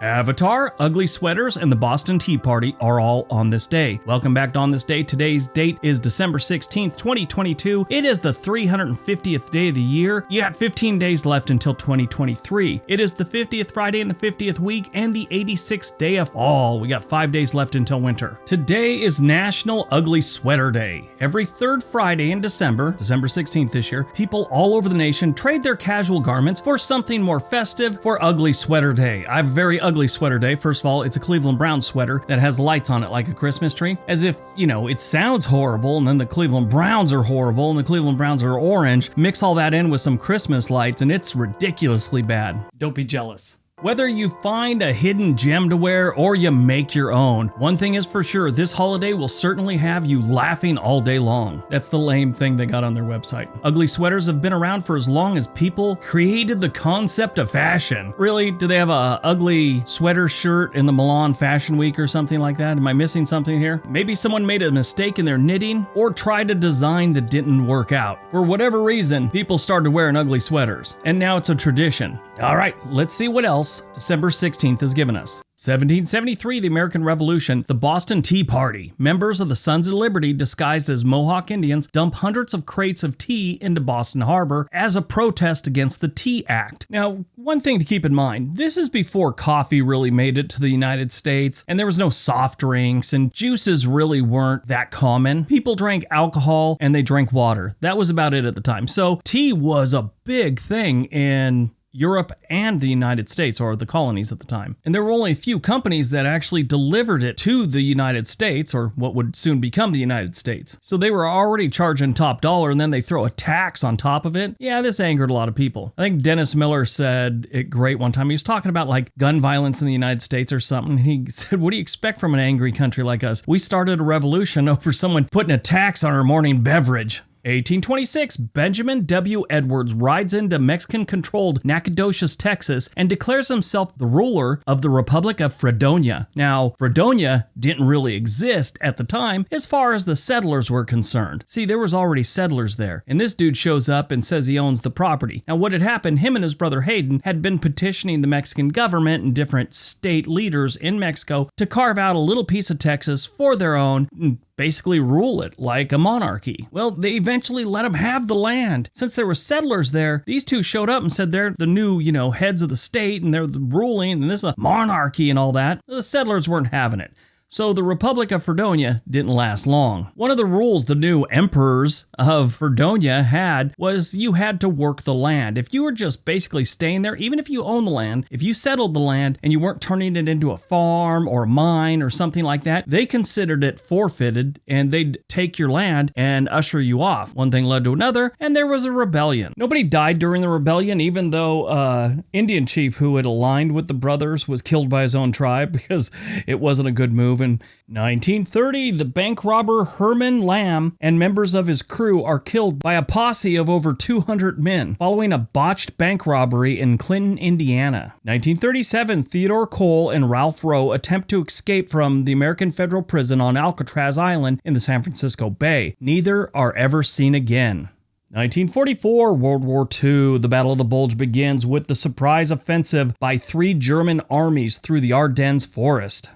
Avatar, ugly sweaters, and the Boston Tea Party are all on this day. Welcome back to On This Day. Today's date is December 16th, 2022. It is the 350th day of the year. You got 15 days left until 2023. It is the 50th Friday in the 50th week and the 86th day of fall. We got 5 days left until winter. Today is National Ugly Sweater Day. Every third Friday in December 16th this year, people all over the nation trade their casual garments for something more festive for Ugly Sweater Day. I have a very ugly sweater day. First of all, it's a Cleveland Browns sweater that has lights on it like a Christmas tree. As if, it sounds horrible and then the Cleveland Browns are horrible and the Cleveland Browns are orange. Mix all that in with some Christmas lights and it's ridiculously bad. Don't be jealous. Whether you find a hidden gem to wear or you make your own, one thing is for sure, this holiday will certainly have you laughing all day long. That's the lame thing they got on their website. Ugly sweaters have been around for as long as people created the concept of fashion. Really? Do they have a ugly sweater shirt in the Milan Fashion Week or something like that? Am I missing something here? Maybe someone made a mistake in their knitting or tried a design that didn't work out. For whatever reason, people started wearing ugly sweaters, and now it's a tradition. All right, let's see what else December 16th has given us. 1773, the American Revolution, the Boston Tea Party. Members of the Sons of Liberty, disguised as Mohawk Indians, dump hundreds of crates of tea into Boston Harbor as a protest against the Tea Act. Now, one thing to keep in mind, this is before coffee really made it to the United States, and there was no soft drinks, and juices really weren't that common. People drank alcohol, and they drank water. That was about it at the time. So tea was a big thing in Europe and the United States, or the colonies at the time. And there were only a few companies that actually delivered it to the United States, or what would soon become the United States. So they were already charging top dollar, and then they throw a tax on top of it. Yeah, this angered a lot of people. I think Dennis Miller said it great one time. He was talking about like gun violence in the United States or something. He said, what do you expect from an angry country like us? We started a revolution over someone putting a tax on our morning beverage. 1826, Benjamin W. Edwards rides into Mexican-controlled Nacogdoches, Texas, and declares himself the ruler of the Republic of Fredonia. Now, Fredonia didn't really exist at the time as far as the settlers were concerned. See, there was already settlers there, and this dude shows up and says he owns the property. Now, what had happened, him and his brother Hayden had been petitioning the Mexican government and different state leaders in Mexico to carve out a little piece of Texas for their own and basically rule it like a monarchy. Well, they eventually let them have the land. Since there were settlers there, these two showed up and said they're the new, heads of the state and they're the ruling and this is a monarchy and all that. The settlers weren't having it. So the Republic of Fredonia didn't last long. One of the rules the new emperors of Fredonia had was you had to work the land. If you were just basically staying there, even if you owned the land, if you settled the land and you weren't turning it into a farm or a mine or something like that, they considered it forfeited and they'd take your land and usher you off. One thing led to another and there was a rebellion. Nobody died during the rebellion, even though Indian chief who had aligned with the brothers was killed by his own tribe because it wasn't a good move. In 1930, the bank robber Herman Lamb and members of his crew are killed by a posse of over 200 men following a botched bank robbery in Clinton, Indiana. 1937, Theodore Cole and Ralph Rowe attempt to escape from the American federal prison on Alcatraz Island in the San Francisco Bay. Neither are ever seen again. 1944, World War II, the Battle of the Bulge begins with the surprise offensive by 3 German armies through the Ardennes forest.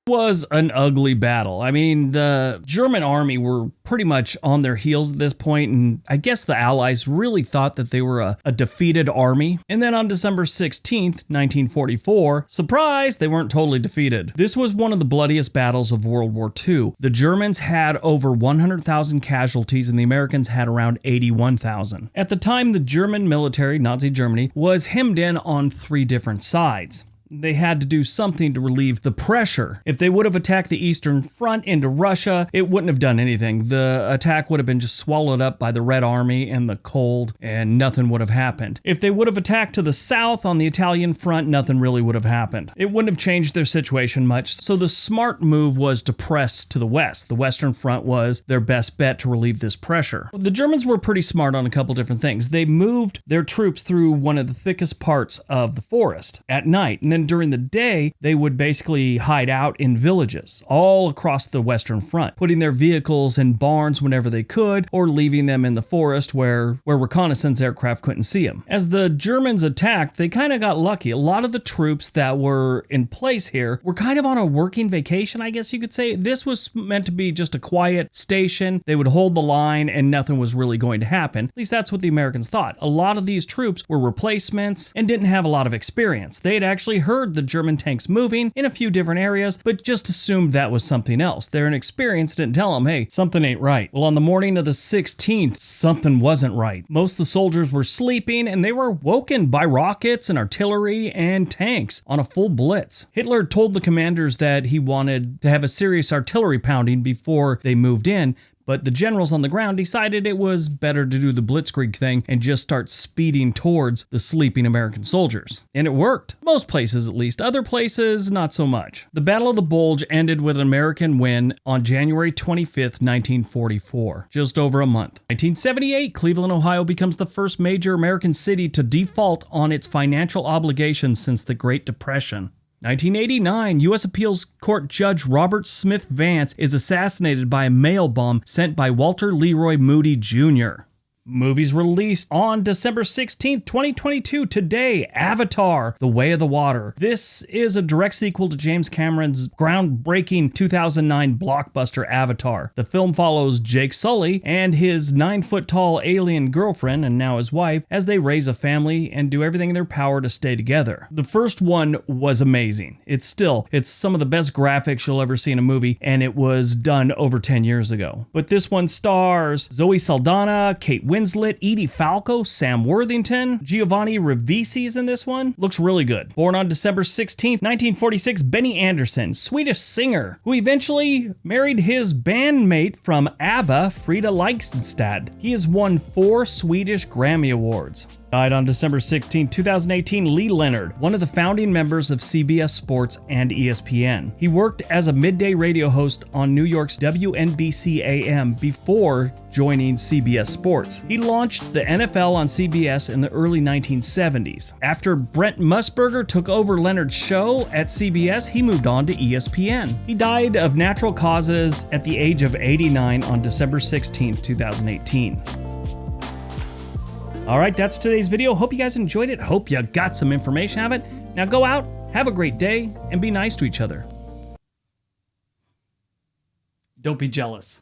Was an ugly battle. I mean, the German army were pretty much on their heels at this point, and I guess the Allies really thought that they were a defeated army. And then on December 16th, 1944, surprise, they weren't totally defeated. This was one of the bloodiest battles of World War II. The Germans had over 100,000 casualties, and the Americans had around 81,000. At the time, the German military, Nazi Germany, was hemmed in on 3 different sides. They had to do something to relieve the pressure. If they would have attacked the Eastern Front into Russia, it wouldn't have done anything. The attack would have been just swallowed up by the Red Army and the cold, and nothing would have happened. If they would have attacked to the south on the Italian front, nothing really would have happened. It wouldn't have changed their situation much, so the smart move was to press to the west. The Western Front was their best bet to relieve this pressure. The Germans were pretty smart on a couple different things. They moved their troops through one of the thickest parts of the forest at night, and then then during the day, they would basically hide out in villages all across the Western Front, putting their vehicles in barns whenever they could, or leaving them in the forest where reconnaissance aircraft couldn't see them. As the Germans attacked, they kind of got lucky. A lot of the troops that were in place here were kind of on a working vacation, I guess you could say. This was meant to be just a quiet station. They would hold the line and nothing was really going to happen. At least that's what the Americans thought. A lot of these troops were replacements and didn't have a lot of experience. They had actually heard the German tanks moving in a few different areas, but just assumed that was something else. Their inexperience didn't tell them, hey, something ain't right. Well, on the morning of the 16th, something wasn't right. Most of the soldiers were sleeping and they were woken by rockets and artillery and tanks on a full blitz. Hitler told the commanders that he wanted to have a serious artillery pounding before they moved in, but the generals on the ground decided it was better to do the blitzkrieg thing and just start speeding towards the sleeping American soldiers. And it worked. Most places, at least. Other places, not so much. The Battle of the Bulge ended with an American win on January 25th, 1944, just over a month. 1978, Cleveland, Ohio becomes the first major American city to default on its financial obligations since the Great Depression. 1989, U.S. Appeals Court Judge Robert Smith Vance is assassinated by a mail bomb sent by Walter Leroy Moody Jr. Movies released on December 16th, 2022. Today, Avatar: The Way of the Water. This is a direct sequel to James Cameron's groundbreaking 2009 blockbuster Avatar. The film follows Jake Sully and his 9-foot-tall alien girlfriend, and now his wife, as they raise a family and do everything in their power to stay together. The first one was amazing. It's some of the best graphics you'll ever see in a movie, and it was done over 10 years ago. But this one stars Zoe Saldana, Kate Winslet, Edie Falco, Sam Worthington, Giovanni Ribisi is in this one. Looks really good. Born on December 16th, 1946, Benny Andersson, Swedish singer, who eventually married his bandmate from ABBA, Frida Leikstad. He has won 4 Swedish Grammy Awards. Died on December 16, 2018, Lee Leonard, one of the founding members of CBS Sports and ESPN. He worked as a midday radio host on New York's WNBC AM before joining CBS Sports. He launched the NFL on CBS in the early 1970s. After Brent Musburger took over Leonard's show at CBS, he moved on to ESPN. He died of natural causes at the age of 89 on December 16, 2018. All right, that's today's video. Hope you guys enjoyed it. Hope you got some information out of it. Now go out, have a great day, and be nice to each other. Don't be jealous.